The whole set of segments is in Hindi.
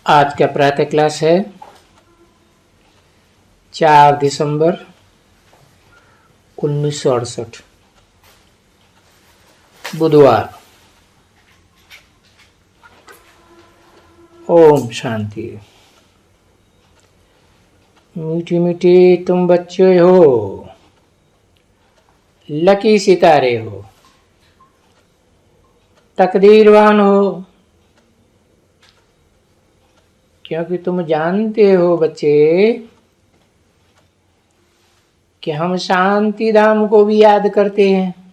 आज का प्रातः क्लास है 4 दिसंबर 1968 बुधवार। ओम शांति। मीठी मीठी तुम बच्चे हो, लकी सितारे हो, तकदीरवान हो, क्योंकि तुम जानते हो बच्चे कि हम शांति धाम को भी याद करते हैं।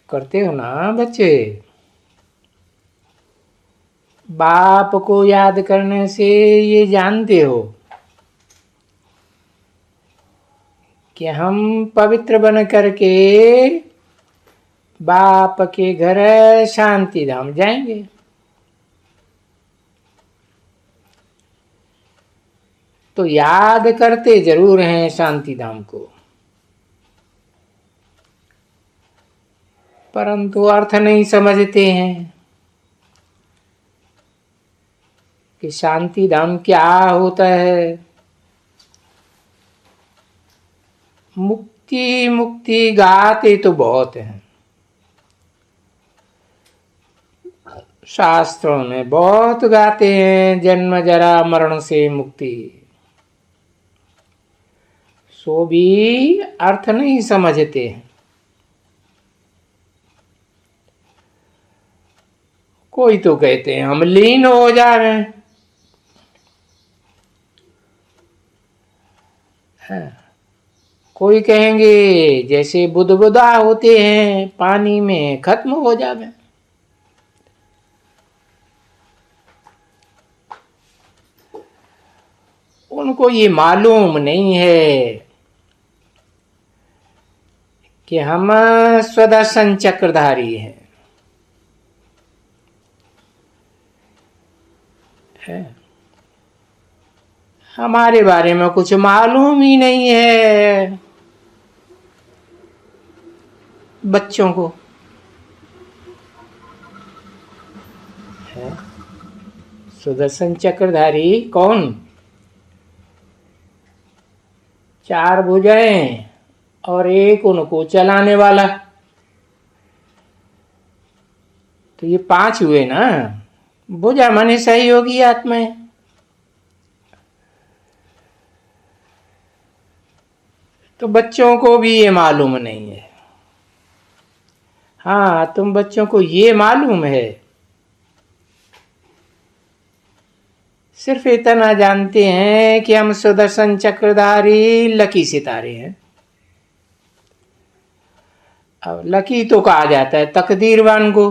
करते हो ना बच्चे? बाप को याद करने से ये जानते हो कि हम पवित्र बन करके बाप के घर शांति धाम जाएंगे। तो याद करते जरूर हैं शांति धाम को, परंतु अर्थ नहीं समझते हैं कि शांति धाम क्या होता है। मुक्ति मुक्ति गाते तो बहुत हैं, शास्त्रों में बहुत गाते हैं, जन्म जरा मरण से मुक्ति, सो भी अर्थ नहीं समझते हैं। कोई तो कहते हैं हम लीन हो जावे, कोई कहेंगे जैसे बुदबुदा होते हैं पानी में खत्म हो जावे। उनको ये मालूम नहीं है कि हम स्वदर्शन चक्रधारी हैं। हमारे बारे में कुछ मालूम ही नहीं है बच्चों को। सुदर्शन चक्रधारी कौन? 4 भुजाएं और एक उनको चलाने वाला, तो ये 5 हुए ना। भुजा माने सहयोगी आत्माएं। तो बच्चों को भी ये मालूम नहीं है। हाँ, तुम बच्चों को ये मालूम है, सिर्फ इतना जानते हैं कि हम सुदर्शन चक्रधारी लकी सितारे हैं। अब लकी तो कहा जाता है तकदीरवान को,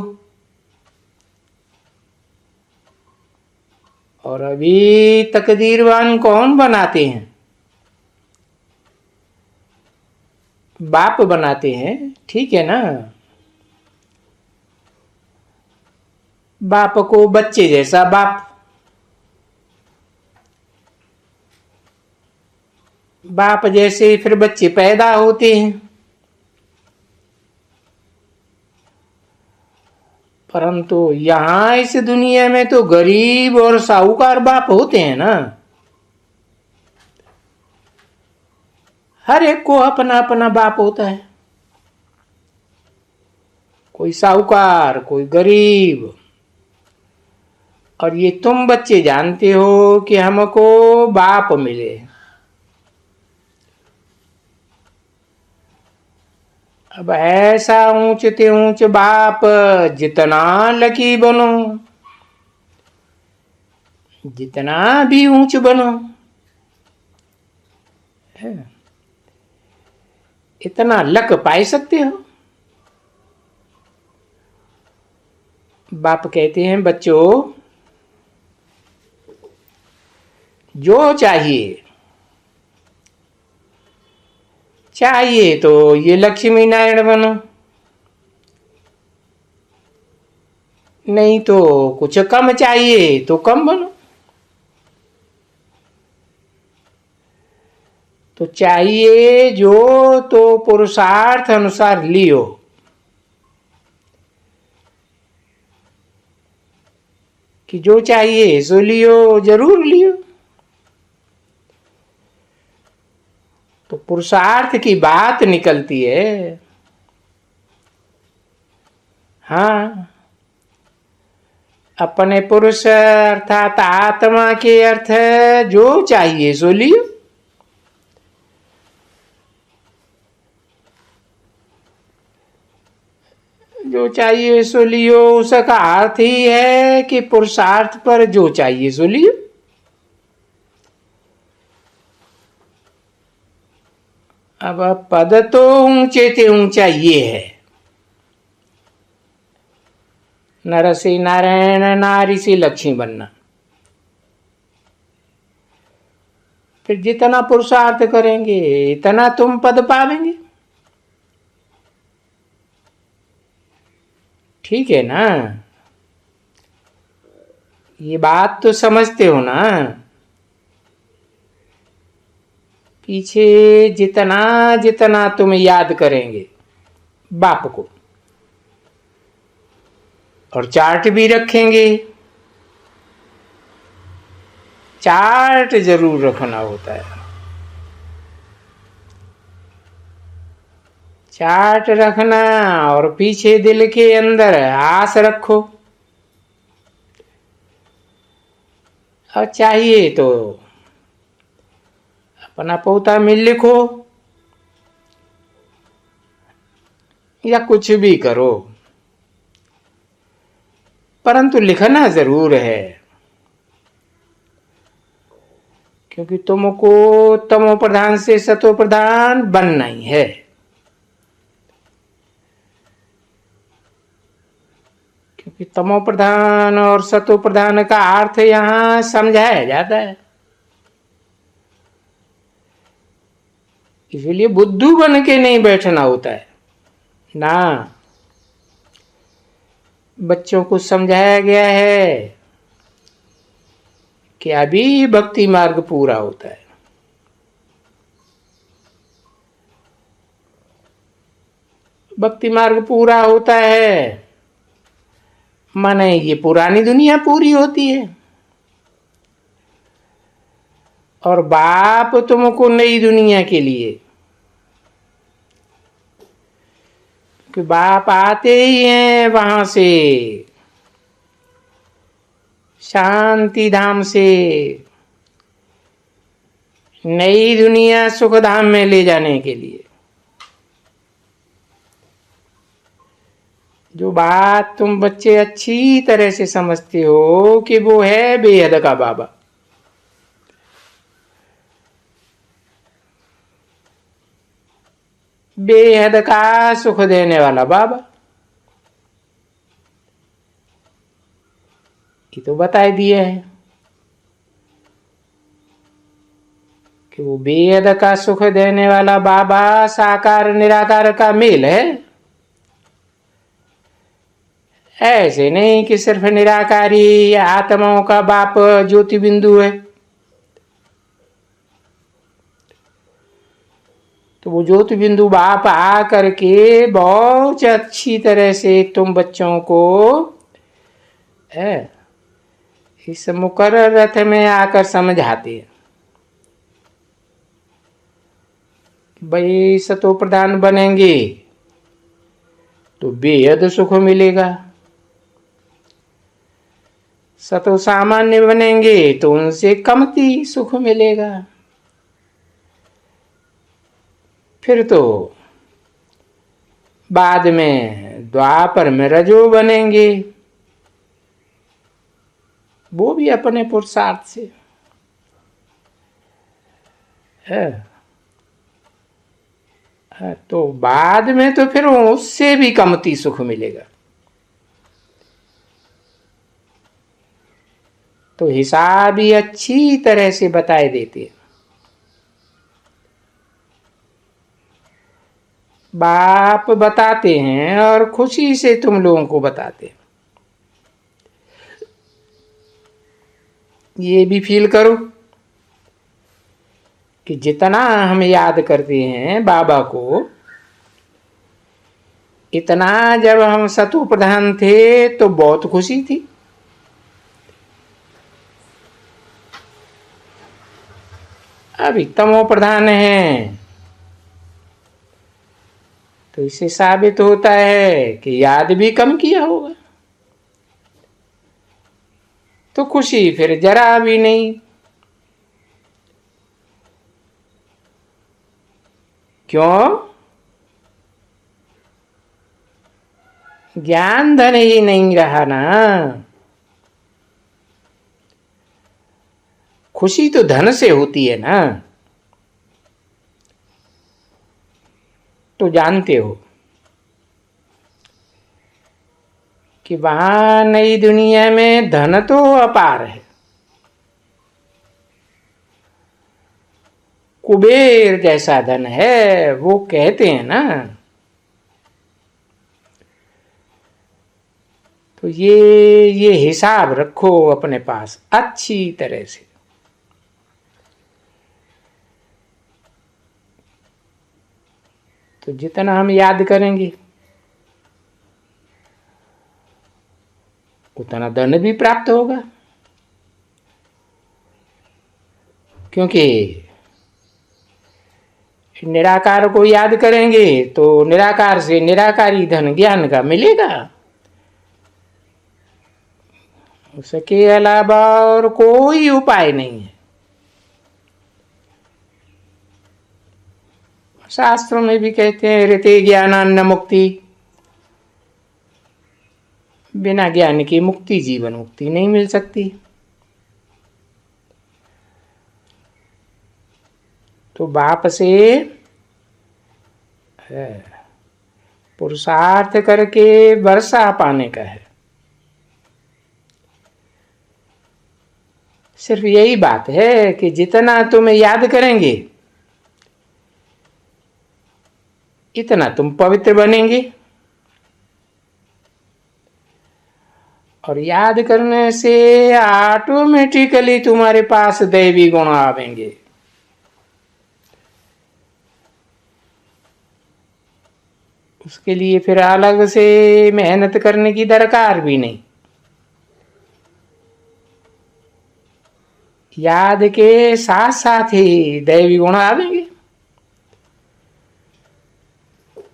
और अभी तकदीरवान कौन बनाते हैं? बाप बनाते हैं, ठीक है ना। बाप को बच्चे जैसा बाप, बाप जैसे फिर बच्चे पैदा होते हैं। परंतु यहां इस दुनिया में तो गरीब और साहूकार बाप होते हैं ना। हर एक को अपना अपना बाप होता है, कोई साहूकार कोई गरीब। और ये तुम बच्चे जानते हो कि हमको बाप मिले। अब ऐसा ऊंचते ऊंच बाप, जितना लकी बनो, जितना भी ऊंच बनो, इतना लक पाई सकते हो। बाप कहते हैं बच्चों, जो चाहिए चाहिए तो ये लक्ष्मी नारायण बनो, नहीं तो कुछ कम चाहिए तो कम बनो। तो चाहिए जो तो पुरुषार्थ अनुसार लियो। कि जो चाहिए सो लियो, जरूर लियो। तो पुरुषार्थ की बात निकलती है। हाँ, अपने पुरुष अर्थात आत्मा के अर्थ है जो चाहिए सो लियो। जो चाहिए सो लियो उसका अर्थ ही है कि पुरुषार्थ पर जो चाहिए सो लियो। अब पद तो ऊंचे से ऊंचा ये है, नर से नारायण, नारी से लक्ष्मी बनना। फिर जितना पुरुषार्थ करेंगे इतना तुम पद पावेंगे। ठीक है ना? ये बात तो समझते हो ना? पीछे जितना जितना तुम याद करेंगे बाप को, और चार्ट भी रखेंगे। चार्ट जरूर रखना होता है। चार्ट रखना और पीछे दिल के अंदर आस रखो। और चाहिए तो अपना पोता में लिखो या कुछ भी करो, परंतु लिखना जरूर है, क्योंकि तुमको तमो प्रधान से सतो प्रधान बनना ही है। क्योंकि तमो प्रधान और सतो प्रधान का अर्थ यहां समझाया जाता है। इसलिए बुद्धू बन के नहीं बैठना होता है ना। बच्चों को समझाया गया है कि अभी भक्ति मार्ग पूरा होता है। भक्ति मार्ग पूरा होता है माने ये पुरानी दुनिया पूरी होती है, और बाप तुमको नई दुनिया के लिए, कि बाप आते ही हैं वहां से, शांति धाम से नई दुनिया सुख धाम में ले जाने के लिए। जो बात तुम बच्चे अच्छी तरह से समझते हो कि वो है बेहद का बाबा। बेहद का सुख देने वाला बाबा, ये तो बता दिए है कि वो बेहद का सुख देने वाला बाबा साकार निराकार का मेल है। ऐसे नहीं कि सिर्फ निराकारी आत्माओं का बाप ज्योति बिंदु है। तो वो ज्योति बिंदु बाप आ करके बहुत अच्छी तरह से तुम बच्चों को इस मुकर्रर रथ में आकर समझाते हैं। भाई सतो प्रधान बनेंगे तो बेहद सुख मिलेगा, सतो सामान्य बनेंगे तो उनसे कमती सुख मिलेगा। फिर तो बाद में द्वापर में रजो बनेंगे, वो भी अपने पुरुषार्थ से है। तो बाद में तो फिर उससे भी कमती सुख मिलेगा। तो हिसाब ही अच्छी तरह से बताए देते हैं। बाप बताते हैं और खुशी से तुम लोगों को बताते हैं। ये भी फील करो कि जितना हम याद करते हैं बाबा को, इतना जब हम सतो प्रधान थे तो बहुत खुशी थी। अभी तमो प्रधान है, तो इससे साबित होता है कि याद भी कम किया होगा, तो खुशी फिर जरा भी नहीं। क्यों? ज्ञान धन ही नहीं रहा ना। खुशी तो धन से होती है ना, तो जानते हो कि वहां नई दुनिया में धन तो अपार है। कुबेर जैसा धन है, वो कहते हैं ना। तो ये हिसाब रखो अपने पास अच्छी तरह से। तो जितना हम याद करेंगे उतना धन भी प्राप्त होगा, क्योंकि निराकार को याद करेंगे तो निराकार से निराकारी धन ज्ञान का मिलेगा। उसके अलावा और कोई उपाय नहीं है। शास्त्रों में भी कहते हैं ऋते ज्ञानान्न मुक्ति, बिना ज्ञान की मुक्ति जीवन मुक्ति नहीं मिल सकती। तो बाप से पुरुषार्थ करके वर्षा पाने का है। सिर्फ यही बात है कि जितना तुम याद करेंगे इतना तुम पवित्र बनेंगे, और याद करने से ऑटोमेटिकली तुम्हारे पास दैवी गुण आवेंगे। उसके लिए फिर अलग से मेहनत करने की दरकार भी नहीं। याद के साथ साथ ही दैवी गुण आवेंगे।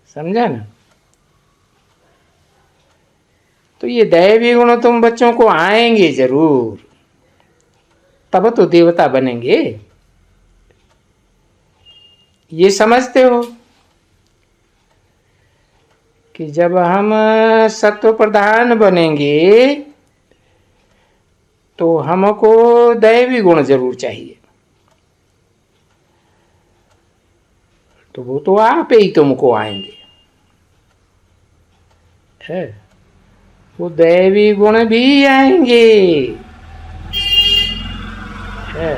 समझा ना? तो ये दैवी गुण तुम बच्चों को आएंगे जरूर, तब तो देवता बनेंगे। ये समझते हो कि जब हम सत्व प्रधान बनेंगे तो हमको दैवी गुण जरूर चाहिए। तो वो तो आप ही तुमको आएंगे है, वो दैवी गुण भी आएंगे है।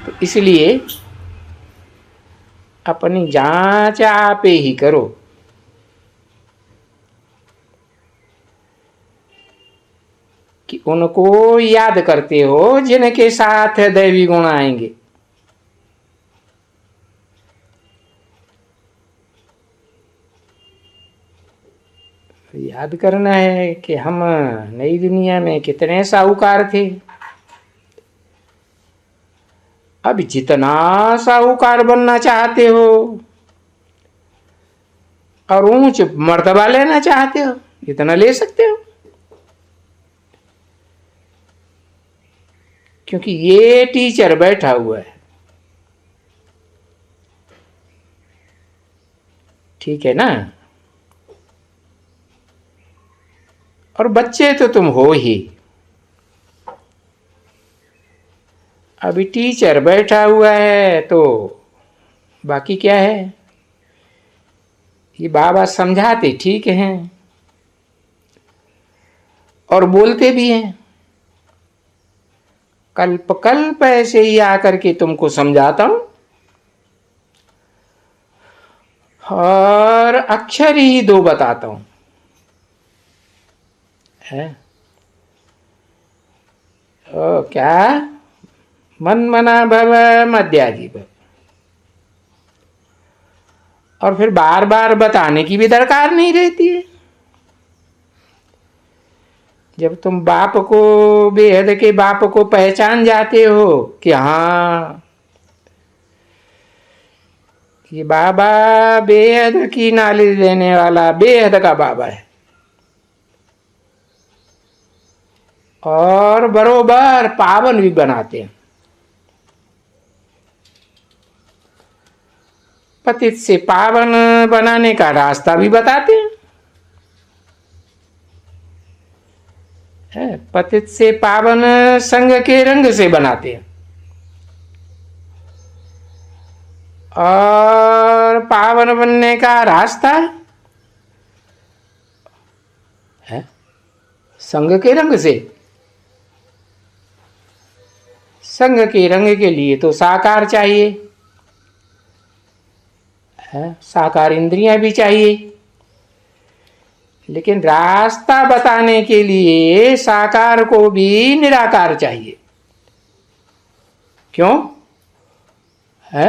तो इसलिए अपनी जांच आप ही करो। कि उनको याद करते हो जिनके साथ दैवी गुण आएंगे। याद करना है कि हम नई दुनिया में कितने साहूकार थे। अब जितना साहूकार बनना चाहते हो और ऊंच मर्तबा लेना चाहते हो इतना ले सकते हो, क्योंकि ये टीचर बैठा हुआ है। ठीक है ना? और बच्चे तो तुम हो ही। अभी टीचर बैठा हुआ है तो बाकी क्या है? ये बाबा समझाते ठीक हैं और बोलते भी हैं। कल्प कल्प ऐसे ही आकर के तुमको समझाता हूं, और अक्षर ही दो बताता हूं है। ओ क्या? मन मना भव मध्याजी भव। और फिर बार बार बताने की भी दरकार नहीं रहती है। जब तुम बाप को, बेहद के बाप को पहचान जाते हो कि हाँ, ये बाबा बेहद की नॉलेज देने वाला बेहद का बाबा है, और बरोबर पावन भी बनाते हैं, पतित से पावन बनाने का रास्ता भी बताते हैं। पतित से पावन संग के रंग से बनाते हैं, और पावन बनने का रास्ता है संग के रंग से। संग के रंग के लिए तो साकार चाहिए, साकार इंद्रियां भी चाहिए, लेकिन रास्ता बताने के लिए साकार को भी निराकार चाहिए। क्यों है?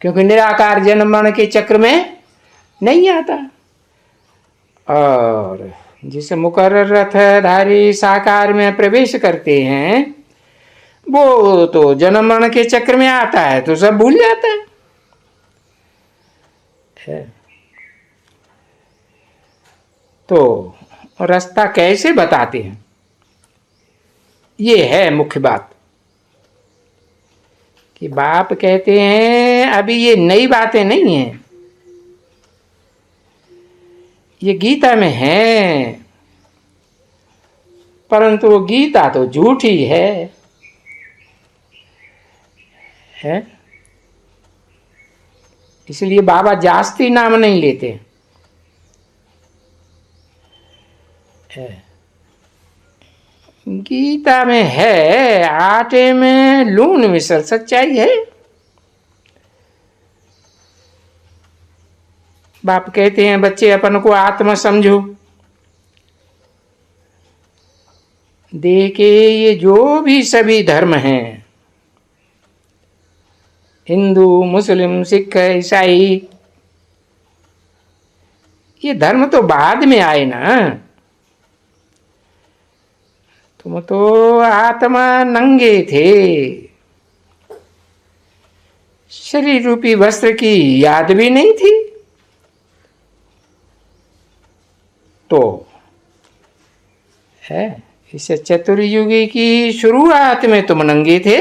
क्योंकि निराकार जन्म मरण के चक्र में नहीं आता, और जिस मुकर्रर रथधारी साकार में प्रवेश करते हैं वो तो जन्म मरण के चक्र में आता है तो सब भूल जाता है। तो रास्ता कैसे बताते हैं, ये है मुख्य बात। कि बाप कहते हैं अभी ये नई बातें नहीं है, ये गीता में है, परंतु वो गीता तो झूठी है। इसलिए बाबा जास्ती नाम नहीं लेते। गीता में है, आटे में लून मिसल सच्चाई है। बाप कहते हैं बच्चे अपन को आत्मा समझो, देखे ये जो भी सभी धर्म हैं, हिंदू मुस्लिम सिख ईसाई, ये धर्म तो बाद में आए ना। तुम तो आत्मा नंगे थे, शरीर रूपी वस्त्र की याद भी नहीं थी। तो है इस चतुर्युगी की शुरुआत में तुम नंगे थे।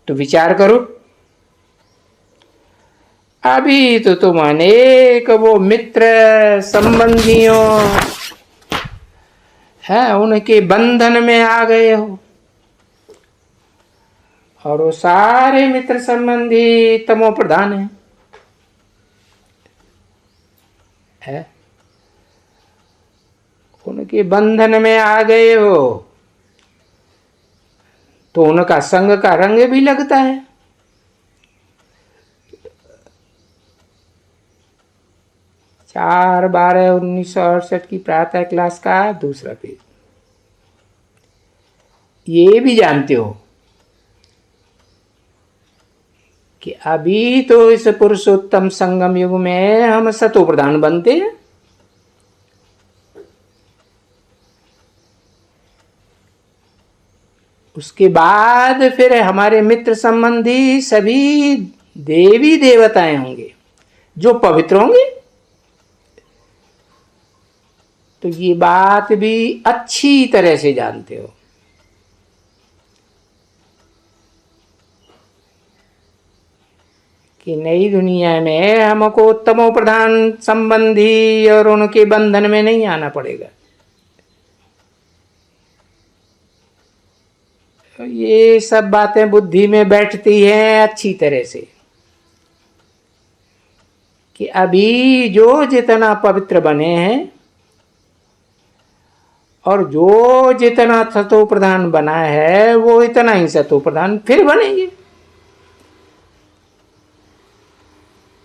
तो विचार करो, अभी तो तुम अनेक वो मित्र संबंधियों है उनके बंधन में आ गए हो, और वो सारे मित्र संबंधी तमो प्रधान है, उनके बंधन में आ गए हो तो उनका संग का रंग भी लगता है। 4/12/1968 की प्रातः क्लास का दूसरा पेज। ये भी जानते हो कि अभी तो इस पुरुषोत्तम संगम युग में हम सतो प्रधान बनते हैं, उसके बाद फिर हमारे मित्र संबंधी सभी देवी देवताएं होंगे जो पवित्र होंगे। तो ये बात भी अच्छी तरह से जानते हो कि नई दुनिया में हमको तमो प्रधान संबंधी और उनके बंधन में नहीं आना पड़ेगा। ये सब बातें बुद्धि में बैठती हैं अच्छी तरह से कि अभी जो जितना पवित्र बने हैं और जो जितना सतो प्रधान बना है वो इतना ही सतो प्रधान फिर बनेंगे,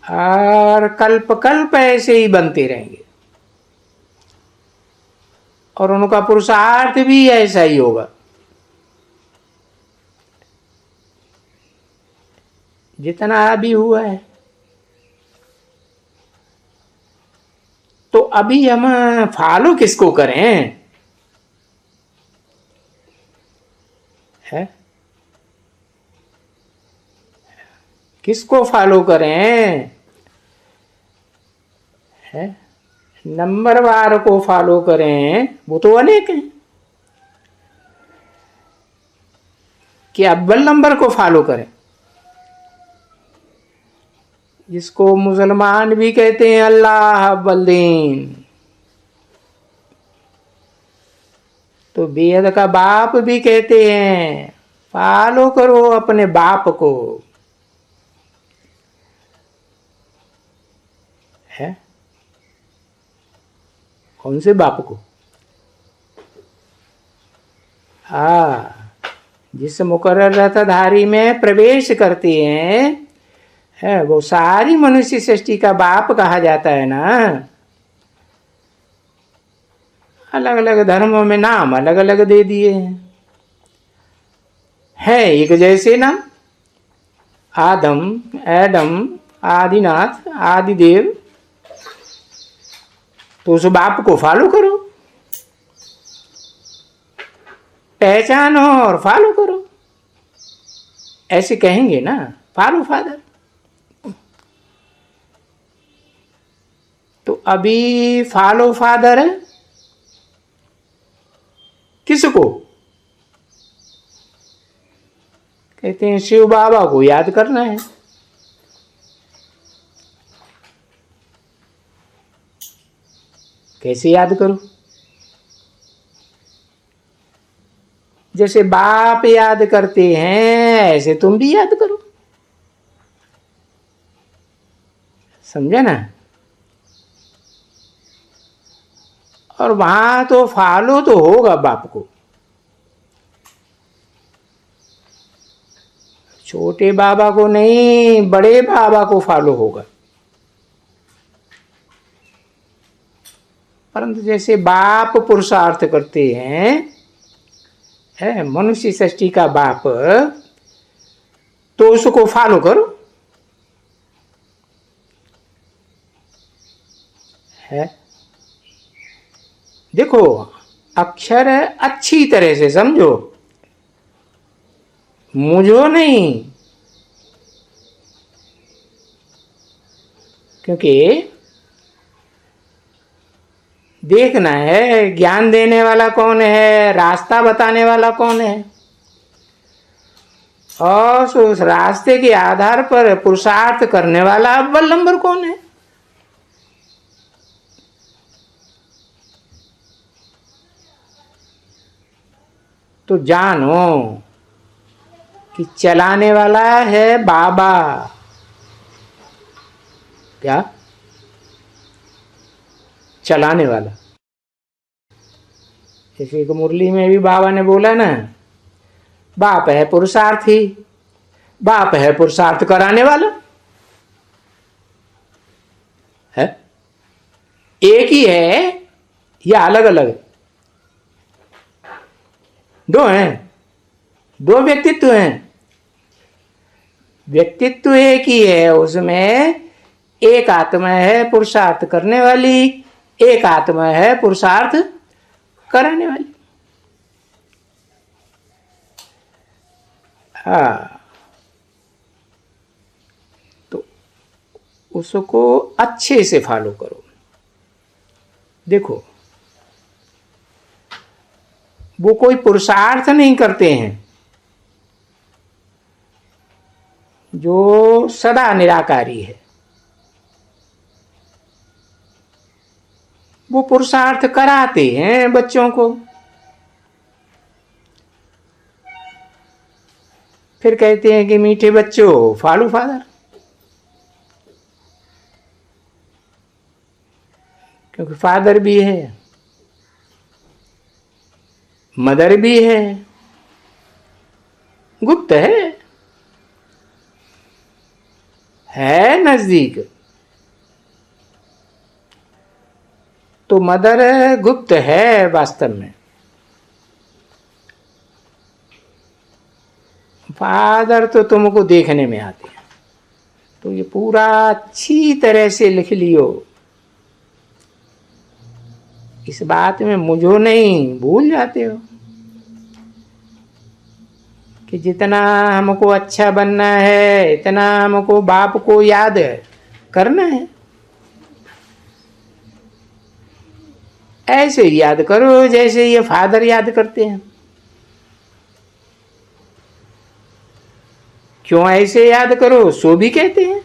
और कल्प कल्प ऐसे ही बनते रहेंगे, और उनका पुरुषार्थ भी ऐसा ही होगा। जितना अभी हुआ है तो अभी हम फॉलो किसको करें? है किसको फॉलो करें? है नंबरवार को फॉलो करें, वो तो अनेक हैं। कि अव्वल नंबर को फॉलो करें, जिसको मुसलमान भी कहते हैं अल्लाह अव्वल दीन, तो बेद का बाप भी कहते हैं फॉलो करो अपने बाप को। है कौन से बाप को? हाँ, जिस मुकर्रर रथधारी में प्रवेश करते हैं, है वो सारी मनुष्य सृष्टि का बाप कहा जाता है ना। अलग अलग धर्मों में नाम अलग अलग दे दिए हैं, है एक जैसे नाम, आदम, एडम, आदिनाथ, आदिदेव। तो उस बाप को फॉलो करो, पहचानो और फॉलो करो, ऐसे कहेंगे ना, फॉलो फादर। तो अभी फॉलो फादर है किसको? कहते हैं शिव बाबा को याद करना है। कैसे याद करो? जैसे बाप याद करते हैं ऐसे तुम भी याद करो, समझे ना? और वहां तो फॉलो तो होगा बाप को, छोटे बाबा को नहीं, बड़े बाबा को फॉलो होगा। परंतु जैसे बाप पुरुषार्थ करते हैं, है मनुष्य सृष्टि का बाप, तो उसको फॉलो करो। है देखो, अक्षर अच्छी तरह से समझो, मुझो नहीं, क्योंकि देखना है ज्ञान देने वाला कौन है, रास्ता बताने वाला कौन है, और उस रास्ते के आधार पर पुरुषार्थ करने वाला अव्वल नंबर कौन है। तो जानो कि चलाने वाला है बाबा। क्या चलाने वाला? जैसे एक मुरली में भी बाबा ने बोला ना, बाप है पुरुषार्थी, बाप है पुरुषार्थ कराने वाला। है एक ही है या अलग अलग? दो हैं, दो व्यक्तित्व हैं। व्यक्तित्व एक ही है, उसमें एक आत्मा है पुरुषार्थ करने वाली, एक आत्मा है पुरुषार्थ कराने वाली। हाँ, तो उसको अच्छे से फॉलो करो। देखो, वो कोई पुरुषार्थ नहीं करते हैं, जो सदा निराकारी है, वो पुरुषार्थ कराते हैं बच्चों को। फिर कहते हैं कि मीठे बच्चों फॉलो फादर, क्योंकि फादर भी है, मदर भी है, गुप्त है नजदीक। तो मदर गुप्त है वास्तव में, फादर तो तुमको देखने में आते हैं। तो ये पूरा अच्छी तरह से लिख लियो, इस बात में मुझो नहीं भूल जाते हो कि जितना हमको अच्छा बनना है इतना हमको बाप को याद करना है। ऐसे याद करो जैसे ये फादर याद करते हैं। क्यों ऐसे याद करो सो भी कहते हैं।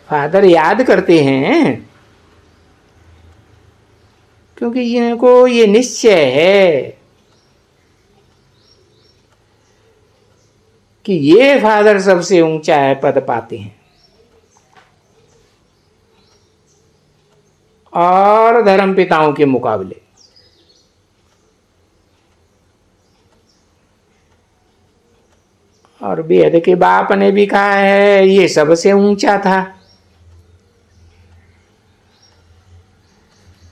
फादर याद करते हैं क्योंकि इनको ये निश्चय है कि ये फादर सबसे ऊंचा है पद पाते हैं और धर्म पिताओं के मुकाबले। और वेद के बाप ने भी कहा है ये सबसे ऊंचा था।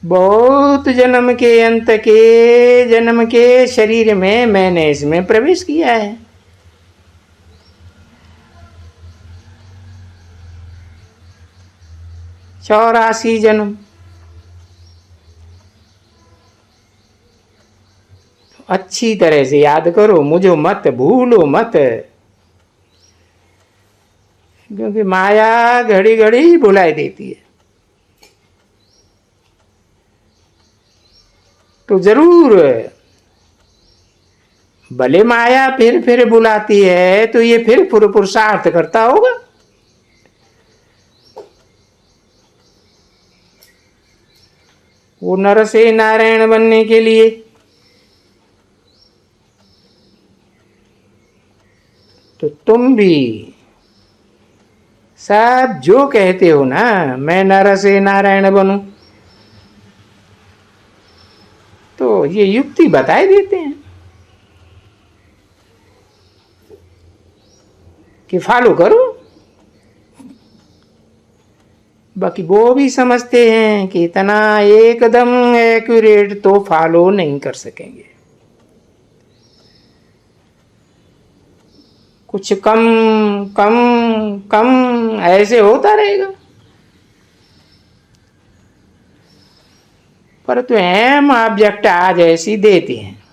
बहुत जन्म के अंत के जन्म के शरीर में मैंने इसमें प्रवेश किया है। चौरासी जन्म। अच्छी तरह से याद करो, मुझे मत भूलो मत, क्योंकि माया घड़ी घड़ी भुलाई देती है। तो जरूर भले माया फिर बुलाती है तो ये फिर पुरुषार्थ करता होगा। वो नर से नारायण बनने के लिए। तो तुम भी सब जो कहते हो ना मैं नर से नारायण बनूं, तो ये युक्ति बताए देते हैं कि फॉलो करो। बाकी वो भी समझते हैं कि इतना एकदम एक्यूरेट तो फॉलो नहीं कर सकेंगे, कुछ कम कम कम ऐसे होता रहेगा। पर तो एम ऑब्जेक्ट आज ऐसी देते हैं,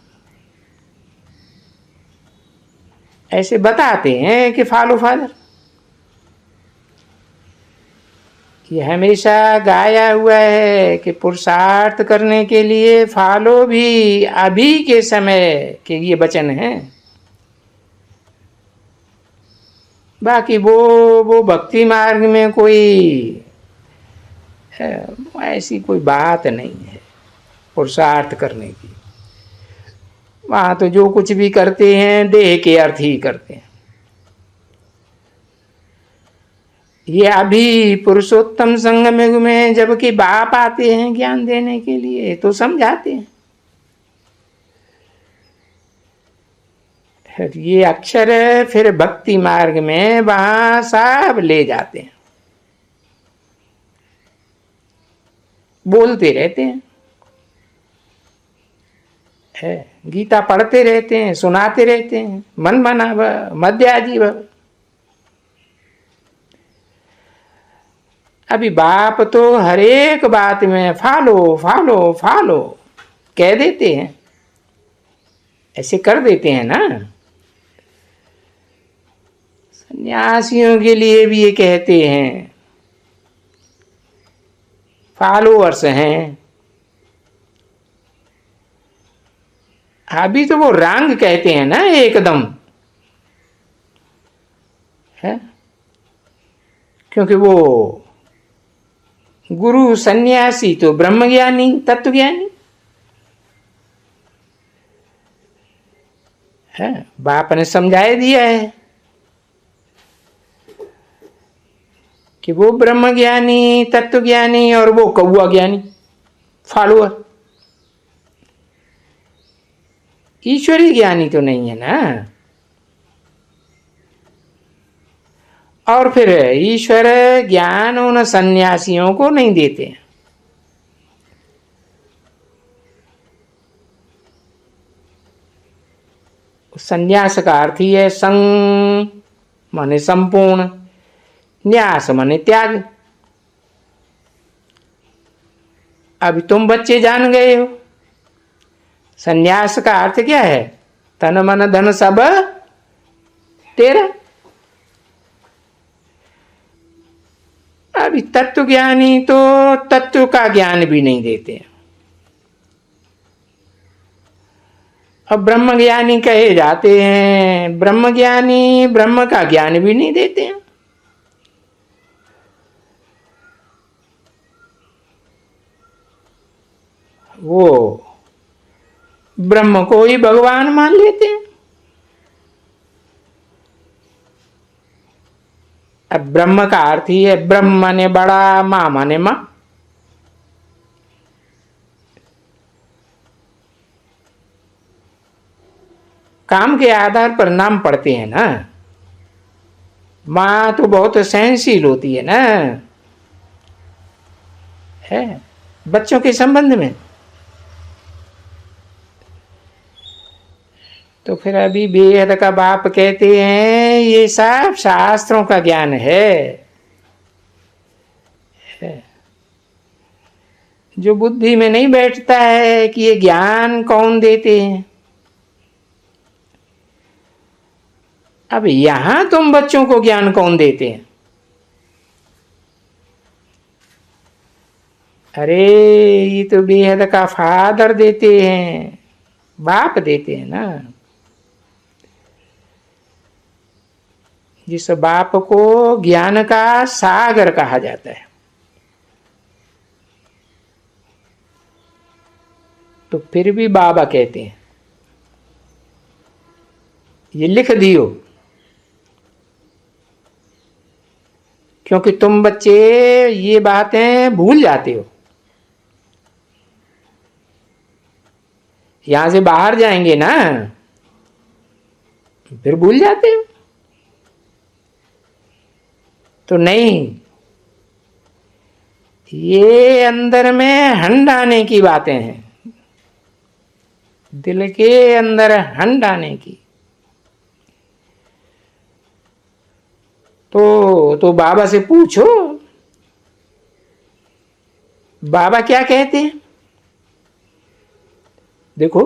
ऐसे बताते हैं कि फॉलो फादर। ये हमेशा गाया हुआ है कि पुरुषार्थ करने के लिए फॉलो भी अभी के समय के ये वचन हैं। बाकी वो भक्ति मार्ग में कोई ऐसी कोई बात नहीं है पुरुषार्थ करने की। वहां तो जो कुछ भी करते हैं देह के अर्थ ही करते हैं। ये अभी पुरुषोत्तम संगम युग में जबकि बाप आते हैं ज्ञान देने के लिए तो समझाते हैं। ये अक्षर फिर भक्ति मार्ग में वहां सब ले जाते हैं, बोलते रहते हैं, है गीता पढ़ते रहते हैं, सुनाते रहते हैं, मन मना मध्याजी भव। अभी बाप तो हर एक बात में फॉलो फॉलो फॉलो कह देते हैं, ऐसे कर देते हैं ना। सन्यासियों के लिए भी ये कहते हैं फॉलोअर्स हैं। अभी तो वो रंग कहते हैं ना एकदम, है क्योंकि वो गुरु सन्यासी तो ब्रह्मज्ञानी तत्वज्ञानी है। बाप ने समझाए दिया है कि वो ब्रह्मज्ञानी तत्वज्ञानी और वो कौआ ज्ञानी फॉलोअर। ईश्वरी ज्ञानी तो नहीं है ना। और फिर ईश्वर ज्ञान उन सन्यासियों को नहीं देते हैं। संन्यास का अर्थ ही है संग माने संपूर्ण, न्यास माने त्याग। अभी तुम बच्चे जान गए हो। संन्यास का अर्थ क्या है? तन मन धन सब तेरा। अभी तत्व ज्ञानी तो तत्व का ज्ञान भी नहीं देते। अब ब्रह्म ज्ञानी कहे जाते हैं, ब्रह्म ज्ञानी ब्रह्म का ज्ञान भी नहीं देते हैं। वो ब्रह्म को ही भगवान मान लेते हैं। अब ब्रह्म का अर्थ ही है, ब्रह्म माने बड़ा, मां माने मां। काम के आधार पर नाम पड़ते हैं ना। मां तो बहुत सहनशील होती है ना, है बच्चों के संबंध में। तो फिर अभी बेहद का बाप कहते हैं ये सब शास्त्रों का ज्ञान है। जो बुद्धि में नहीं बैठता है कि ये ज्ञान कौन देते हैं। अब यहां तुम बच्चों को ज्ञान कौन देते हैं? अरे ये तो बेहद का फादर देते हैं, बाप देते हैं ना। जिस बाप को ज्ञान का सागर कहा जाता है, तो फिर भी बाबा कहते हैं। ये लिख दियो, क्योंकि तुम बच्चे ये बातें भूल जाते हो। यहां से बाहर जाएंगे ना, फिर भूल जाते हो। तो नहीं, ये अंदर में हंडाने की बातें हैं, दिल के अंदर हंडाने की। तो बाबा से पूछो, बाबा क्या कहते हैं। देखो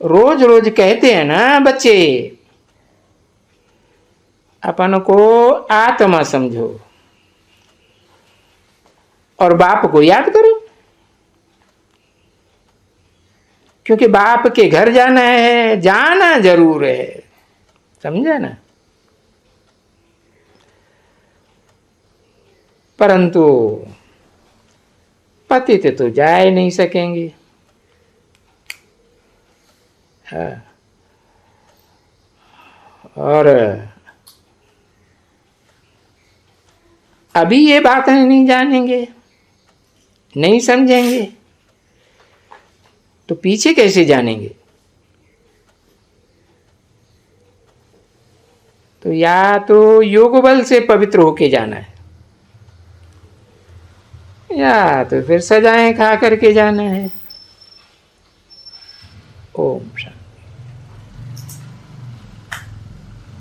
रोज रोज कहते हैं ना बच्चे, अपन को आत्मा समझो और बाप को याद करो, क्योंकि बाप के घर जाना है, जाना जरूर है, समझा ना। परंतु पतित तो जा ही नहीं सकेंगे। हाँ। और अभी ये बातें नहीं जानेंगे, नहीं समझेंगे, तो पीछे कैसे जानेंगे। तो या तो योग बल से पवित्र होके जाना है, या तो फिर सजाएं खा करके जाना है। ओम।